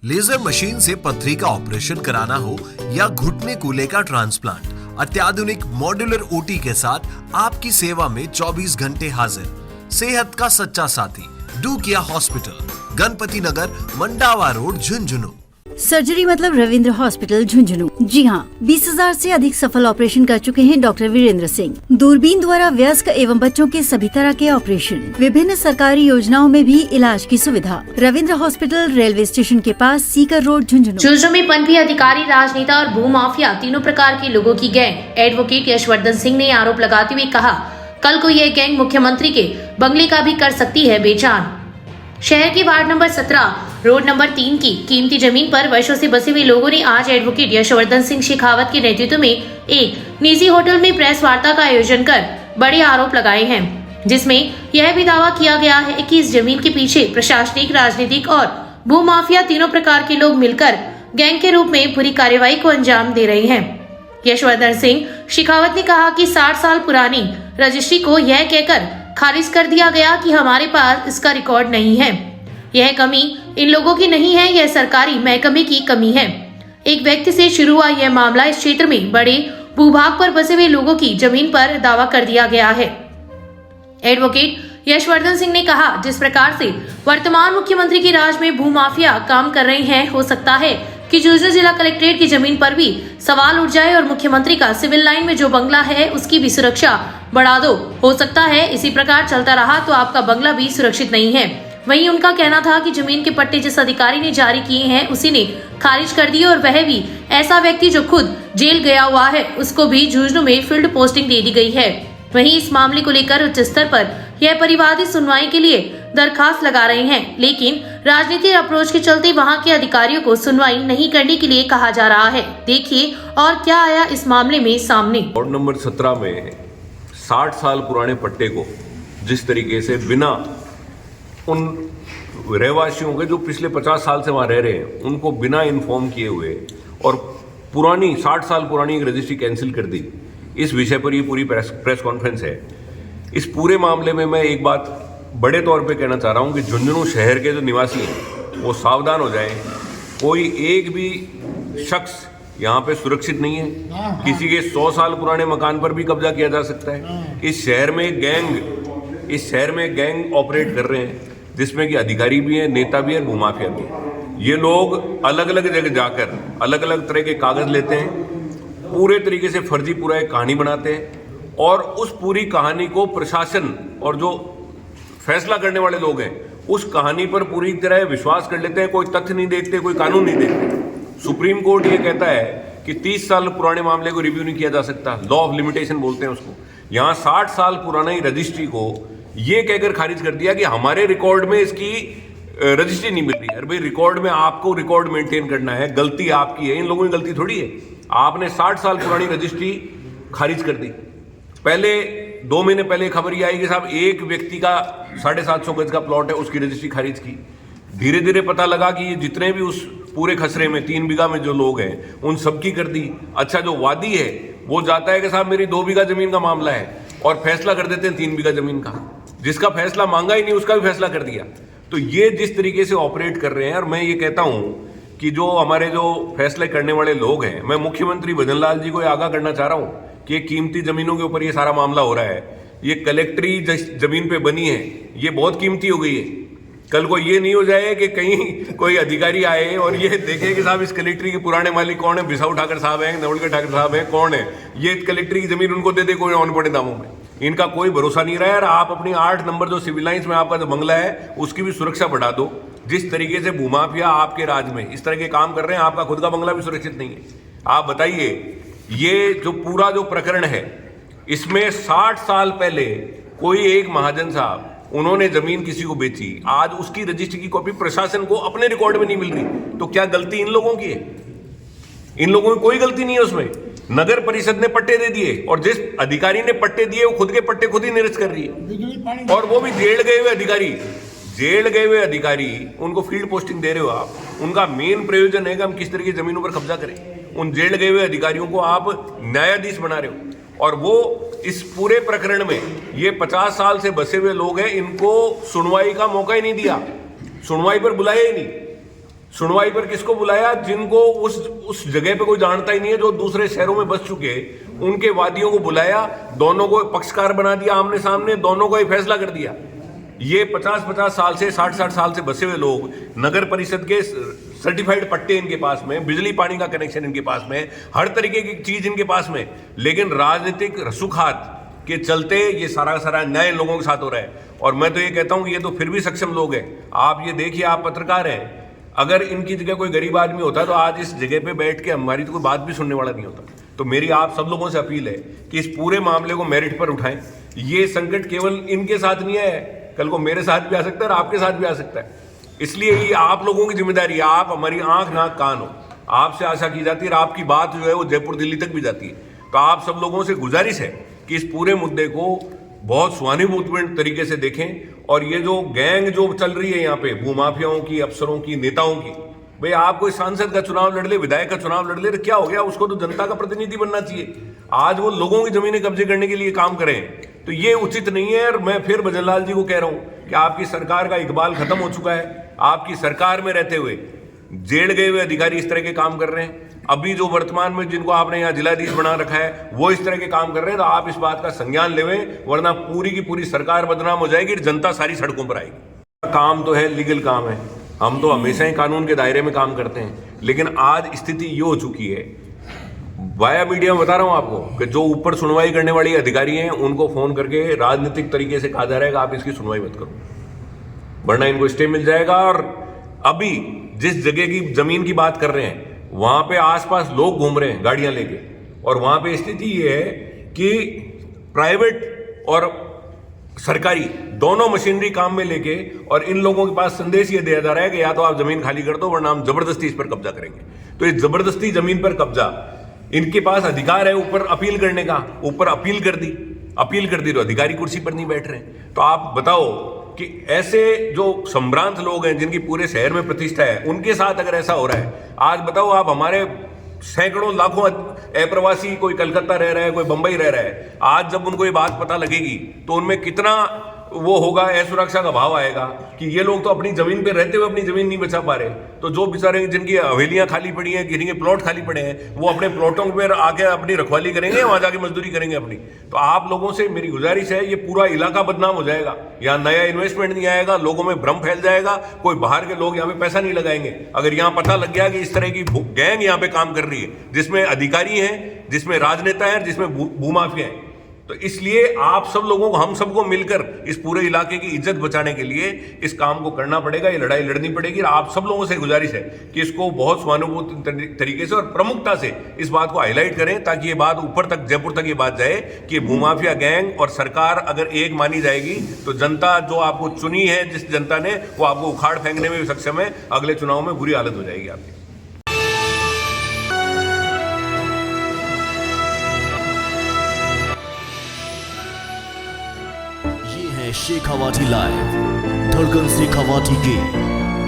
Laser machine से पथरी का ऑपरेशन कराना हो या घुटने कूल्हे का ट्रांसप्लांट, अत्याधुनिक मॉड्यूलर ओटी के साथ आपकी सेवा में 24 घंटे हाजिर। सेहत का सच्चा साथी डू किया हॉस्पिटल, गणपति नगर, मंडावा रोड, झुंझुनू। सर्जरी मतलब रविंद्र हॉस्पिटल झुंझुनू। जी हाँ, 20,000 से अधिक सफल ऑपरेशन कर चुके हैं डॉक्टर वीरेंद्र सिंह। दूरबीन द्वारा वयस्क एवं बच्चों के सभी तरह के ऑपरेशन, विभिन्न सरकारी योजनाओं में भी इलाज की सुविधा। रविंद्र हॉस्पिटल रेलवे स्टेशन के पास, सीकर रोड, झुंझुनू। झुंझुनू में पनपी अधिकारी, राजनेता और भूमाफिया तीनों प्रकार के लोगों की गैंग। एडवोकेट यशवर्धन सिंह ने आरोप लगाते हुए कहा, कल को यह गैंग मुख्यमंत्री के बंगले का भी कर सकती है बेजान। शहर के वार्ड नंबर 17 रोड नंबर 3 की कीमती जमीन पर वर्षों से बसे हुए लोगों ने आज एडवोकेट यशवर्धन सिंह शेखावत के नेतृत्व में एक निजी होटल में प्रेस वार्ता का आयोजन कर बड़े आरोप लगाए हैं, जिसमें यह भी दावा किया गया है कि इस जमीन के पीछे प्रशासनिक, राजनीतिक और भूमाफिया तीनों प्रकार के लोग मिलकर गैंग के रूप में पूरी कार्यवाही को अंजाम दे रहे हैं। यशवर्धन सिंह शेखावत ने कहा कि 60 साल पुरानी रजिस्ट्री को यह कहकर खारिज कर दिया गया कि हमारे पास इसका रिकॉर्ड नहीं है। यह कमी इन लोगों की नहीं है, यह सरकारी महकमे की कमी है। एक व्यक्ति से शुरू हुआ यह मामला इस क्षेत्र में बड़े भूभाग पर बसे हुए लोगों की जमीन पर दावा कर दिया गया है। एडवोकेट यशवर्धन सिंह ने कहा, जिस प्रकार से वर्तमान मुख्यमंत्री के राज में भूमाफिया काम कर रहे हैं, हो सकता है कि झुंझुनू जिला कलेक्ट्रेट की जमीन पर भी सवाल उठ जाए और मुख्यमंत्री का सिविल लाइन में जो बंगला है उसकी भी सुरक्षा बढ़ा दो। हो सकता है इसी प्रकार चलता रहा तो आपका बंगला भी सुरक्षित नहीं है। वहीं उनका कहना था कि जमीन के पट्टे जिस अधिकारी ने जारी किए हैं उसी ने खारिज कर दिए और वह भी ऐसा व्यक्ति जो खुद जेल गया हुआ है, उसको भी झुंझुनू में फील्ड पोस्टिंग दे दी गई है। वहीं इस मामले को लेकर उच्च स्तर पर यह परिवादी सुनवाई के लिए दरखास्त लगा रहे हैं, लेकिन राजनीतिक अप्रोच के चलते वहां के अधिकारियों को सुनवाई नहीं करने के लिए कहा जा रहा है। देखिए और क्या आया इस मामले में सामने। वार्ड नंबर 17 में 60 साल पुराने पट्टे को जिस तरीके से बिना उन रहवासियों के जो पिछले 50 साल से वहाँ रह रहे हैं उनको बिना इन्फॉर्म किए हुए और पुरानी 60 साल पुरानी एक रजिस्ट्री कैंसिल कर दी, इस विषय पर ये पूरी प्रेस कॉन्फ्रेंस है। इस पूरे मामले में मैं एक बात बड़े तौर पे कहना चाह रहा हूँ कि झुंझुनू शहर के जो निवासी हैं वो सावधान हो जाएं। कोई एक भी शख्स यहाँ पे सुरक्षित नहीं है। किसी के 100 साल पुराने मकान पर भी कब्जा किया जा सकता है। इस शहर में गैंग ऑपरेट कर रहे हैं, जिसमें कि अधिकारी भी हैं, नेता भी हैं, भूमाफिया भी हैं। ये लोग अलग अलग जगह जाकर अलग अलग तरह के कागज लेते हैं, पूरे तरीके से फर्जी पूरा एक कहानी बनाते हैं और उस पूरी कहानी को प्रशासन और जो फैसला करने वाले लोग हैं उस कहानी पर पूरी तरह विश्वास कर लेते हैं। कोई तथ्य नहीं देखते, कोई कानून नहीं देखते। सुप्रीम कोर्ट ये कहता है कि 30 साल पुराने मामले को रिव्यू नहीं किया जा सकता, लॉ ऑफ लिमिटेशन बोलते हैं उसको। यहाँ 60 साल पुरानी रजिस्ट्री को ये कहकर खारिज कर दिया कि हमारे रिकॉर्ड में इसकी रजिस्ट्री नहीं मिल रही है। अरे भाई, रिकॉर्ड में आपको रिकॉर्ड मेंटेन करना है, गलती आपकी है, इन लोगों की गलती थोड़ी है। आपने 60 साल पुरानी रजिस्ट्री खारिज कर दी। पहले 2 महीने पहले खबर ये आई कि साहब एक व्यक्ति का 750 गज का प्लॉट है, उसकी रजिस्ट्री खारिज की। धीरे धीरे पता लगा कि ये जितने भी उस पूरे खसरे में 3 बीघा में जो लोग हैं उन सबकी कर दी। अच्छा, जो वादी है वो जाता है कि साहब मेरी 2 बीघा जमीन का मामला है और फैसला कर देते हैं 3 बीघा जमीन का। जिसका फैसला मांगा ही नहीं उसका भी फैसला कर दिया। तो ये जिस तरीके से ऑपरेट कर रहे हैं, और मैं ये कहता हूं कि जो हमारे जो फैसले करने वाले लोग हैं, मैं मुख्यमंत्री भजन लाल जी को आगाह करना चाह रहा हूं कि ये कीमती जमीनों के ऊपर ये सारा मामला हो रहा है। ये कलेक्ट्री जमीन पे बनी है, ये बहुत कीमती हो गई है। कल को ये नहीं हो जाए कि कहीं कोई अधिकारी आए और ये देखे कि साहब इस कलेक्ट्री के पुराने मालिक कौन है, बिसाऊ ठाकर साहब हैं, नवलगढ़ ठाकर साहब हैं, कौन है, ये कलेक्ट्री की जमीन उनको दे दे कोई ऑन पड़े दामों में। इनका कोई भरोसा नहीं रहा है। और आप अपनी 8 नंबर जो सिविल लाइंस में आपका जो बंगला है उसकी भी सुरक्षा बढ़ा दो। जिस तरीके से भूमाफिया आपके राज में इस तरह के काम कर रहे हैं, आपका खुद का बंगला भी सुरक्षित नहीं है। आप बताइए, ये जो पूरा जो प्रकरण है इसमें 60 साल पहले कोई एक महाजन साहब उन्होंने जमीन किसी को बेची, आज उसकी रजिस्ट्री की कॉपी प्रशासन को अपने रिकॉर्ड में नहीं मिल रही। तो क्या गलती इन लोगों की है? इन लोगों की कोई गलती नहीं है उसमें। नगर परिषद ने पट्टे दे दिए और जिस अधिकारी ने पट्टे दिए वो खुद के पट्टे खुद ही निरस्त कर रही है, और वो भी जेल गए हुए अधिकारी उनको फील्ड पोस्टिंग दे रहे हो आप। उनका मेन प्रयोजन है कि हम किस तरह की जमीनों पर कब्जा करें। उन जेल गए हुए अधिकारियों को आप न्यायाधीश बना रहे हो, और वो इस पूरे प्रकरण में ये 50 साल से बसे हुए लोग हैं, इनको सुनवाई का मौका ही नहीं दिया, सुनवाई पर बुलाया ही नहीं। सुनवाई पर किसको बुलाया? जिनको उस जगह पे कोई जानता ही नहीं है, जो दूसरे शहरों में बस चुके, उनके वादियों को बुलाया, दोनों को पक्षकार बना दिया, आमने सामने दोनों को ही फैसला कर दिया। ये 50-50 साल से 60-60 साल से बसे हुए लोग, नगर परिषद के सर्टिफाइड पट्टे इनके पास में, बिजली पानी का कनेक्शन इनके पास में, हर तरीके की चीज इनके पास में, लेकिन राजनीतिक रसूखात के चलते ये सारा नए लोगों के साथ हो रहा है। और मैं तो ये कहता हूं, ये तो फिर भी सक्षम लोग हैं। आप ये देखिए, आप पत्रकार हैं, अगर इनकी जगह कोई गरीब आदमी होता तो आज इस जगह पे बैठ के हमारी तो कोई बात भी सुनने वाला नहीं होता। तो मेरी आप सब लोगों से अपील है कि इस पूरे मामले को मेरिट पर उठाएं। ये संकट केवल इनके साथ नहीं है, कल को मेरे साथ भी आ सकता है और आपके साथ भी आ सकता है। इसलिए ये आप लोगों की जिम्मेदारी है, आप हमारी आंख नाक कान हो, आपसे आशा की जाती है और आपकी बात जो है वो जयपुर दिल्ली तक भी जाती है। तो आप सब लोगों से गुजारिश है कि इस पूरे मुद्दे को बहुत सहानुभूतिपूर्ण तरीके से देखें। और ये जो गैंग जो चल रही है यहाँ पे, भूमाफियाओं की, अफसरों की, नेताओं की, भाई आप कोई सांसद का चुनाव लड़ ले, विधायक का चुनाव लड़ ले तो क्या हो गया? उसको तो जनता का प्रतिनिधि बनना चाहिए। आज वो लोगों की जमीनें कब्जे करने के लिए काम करें तो ये उचित नहीं है। और मैं फिर भजन लाल जी को कह रहा हूं कि आपकी सरकार का इकबाल खत्म हो चुका है। आपकी सरकार में रहते हुए जेल गए हुए अधिकारी इस तरह के काम कर रहे हैं। अभी जो वर्तमान में जिनको आपने यहाँ जिलाधीश बना रखा है वो इस तरह के काम कर रहे हैं, तो आप इस बात का संज्ञान लेवें, वरना पूरी की पूरी सरकार बदनाम हो जाएगी, जनता सारी सड़कों पर आएगी। काम तो है, लीगल काम है, हम तो हमेशा ही कानून के दायरे में काम करते हैं। लेकिन आज स्थिति ये हो चुकी है, वाया मीडिया में बता रहा हूं आपको, कि जो ऊपर सुनवाई करने वाली अधिकारी हैं उनको फोन करके राजनीतिक तरीके से कहा जा रहा है कि आप इसकी सुनवाई मत करो, वरना इनको स्टे मिल जाएगा। और अभी जिस जगह की जमीन की बात कर रहे हैं वहां पे आसपास लोग घूम रहे हैं गाड़ियां लेके, और वहां पे स्थिति ये है कि प्राइवेट और सरकारी दोनों मशीनरी काम में लेके, और इन लोगों के पास संदेश ये दिया जा रहा है कि या तो आप जमीन खाली कर दो वरना हम जबरदस्ती इस पर कब्जा करेंगे। तो इस जबरदस्ती जमीन पर कब्जा, इनके पास अधिकार है ऊपर अपील करने का, ऊपर अपील कर दी तो अधिकारी कुर्सी पर नहीं बैठ रहे। तो आप बताओ कि ऐसे जो संभ्रांत लोग हैं जिनकी पूरे शहर में प्रतिष्ठा है, उनके साथ अगर ऐसा हो रहा है, आज बताओ आप, हमारे सैकड़ों लाखों अप्रवासी, कोई कलकत्ता रह रहा है, कोई बंबई रह रहा है, आज जब उनको ये बात पता लगेगी तो उनमें कितना वो होगा, असुरक्षा का भाव आएगा कि ये लोग तो अपनी जमीन पे रहते हुए अपनी जमीन नहीं बचा पा रहे। तो जो बेचारे जिनकी हवेलियां खाली पड़ी हैं, जिनके प्लॉट खाली पड़े हैं, वो अपने प्लॉटों पर आके अपनी रखवाली करेंगे, वहां जाके मजदूरी करेंगे अपनी। तो आप लोगों से मेरी गुजारिश है, ये पूरा इलाका बदनाम हो जाएगा, यहाँ नया इन्वेस्टमेंट नहीं आएगा, लोगों में भ्रम फैल जाएगा, कोई बाहर के लोग यहाँ पे पैसा नहीं लगाएंगे। अगर यहाँ पता लग गया कि इस तरह की गैंग यहाँ पे काम कर रही है, जिसमें अधिकारी हैं, जिसमें राजनेता हैं, जिसमें भूमाफिया हैं, तो इसलिए आप सब लोगों को, हम सबको मिलकर इस पूरे इलाके की इज्जत बचाने के लिए इस काम को करना पड़ेगा, ये लड़ाई लड़नी पड़ेगी। और आप सब लोगों से गुजारिश है कि इसको बहुत सहानुभूति तरीके से और प्रमुखता से इस बात को हाईलाइट करें, ताकि ये बात ऊपर तक, जयपुर तक ये बात जाए कि भूमाफिया गैंग और सरकार अगर एक मानी जाएगी तो जनता जो आपको चुनी है, जिस जनता ने, वो आपको उखाड़ फेंकने में भी सक्षम है। अगले चुनाव में बुरी हालत हो जाएगी आपकी। शेखावाटी लाइव, धड़कन शेखावाटी की